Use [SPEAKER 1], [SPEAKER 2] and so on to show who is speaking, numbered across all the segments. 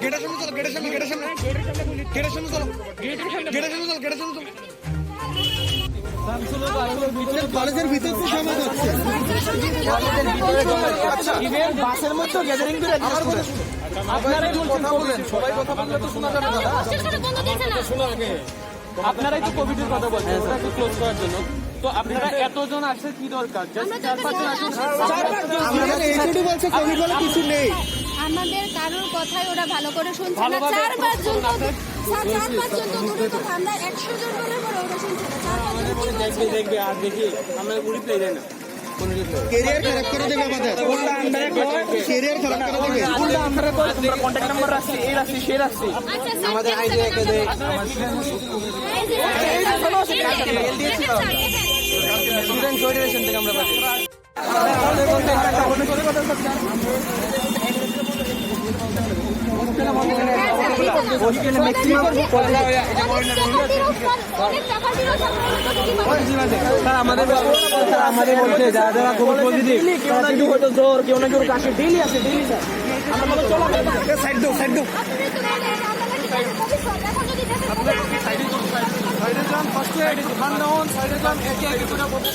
[SPEAKER 1] গেটের সামনে চলো, গেটের সামনে, গেটের সামনে, গেটের সামনে চলো, গেটের সামনে চলো, গেটের সামনে চলো। কলেজের ভিতর তো জমা হচ্ছে, বাসের মধ্যে গ্যাদারিং করে আপনারাই কথা বলেন, সবাই কথা বললে তো শোনা যাবে না।
[SPEAKER 2] আপনারাই তো কোভিডের কথা বলছেন, ওটাকে ক্লোজ করার জন্য। তো আপনারা এতজন আসছে কি দরকার? জাস্ট 4-5 জন আসুন।
[SPEAKER 1] বলছে কোভিড বলে কিছু নেই।
[SPEAKER 3] আমাদের কারোর কথাই ওরা ভালো করে শুনছে না। 4-5 জন তো দূরে কথা, আমরা 100 জন বলে বড় ওরা শুনছে না। 4-5 জন
[SPEAKER 2] দেখবে আর দেখি আমরা রিপ্লাই দেয় না।
[SPEAKER 1] ক্যারিয়ার খারাপ করে দেবে আমাদের, ক্যারিয়ার খারাপ করে দেবে।
[SPEAKER 2] উল্টা আমরা কন্টাক্ট নাম্বার রাখছি, এই রাখছি, সেই রাখছি।
[SPEAKER 3] আমাদের আইডি একটা দেয়।
[SPEAKER 2] স্টুডেন্ট কোঅর্ডিনেশন থেকে আমরা পাচ্ছি। আমাদের বলছে যারা যারা কোভিড পজিটিভ, কেউ না কেউ হয়তো জ্বর, কেউ না কেউ কাশি, ডেইলি আছে, ডেইলি স্যার। আমরা বলে চলো
[SPEAKER 1] সাইড দাও, সাইড দাও। সাইডে যান, ফার্স্টে ধান ডাউন, সাইডে যান, একে একে করে বলবো।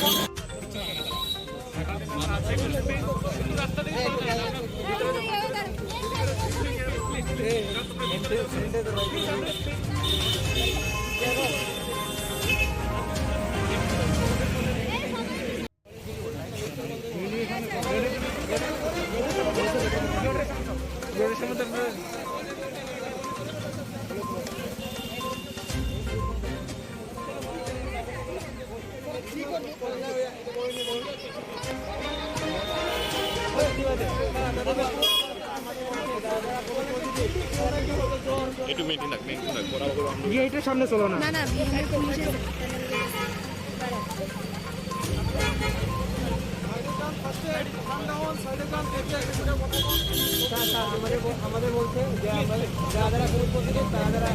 [SPEAKER 4] একটু মেনটেন রাখ, মেনটেন রাখ, বরাবর আমরা
[SPEAKER 1] গেটের সামনে চলো না।
[SPEAKER 3] না না বিহারের পুলিশের
[SPEAKER 2] আমাদের বলছে যে যারা যারা কোভিড পজিটিভ তারা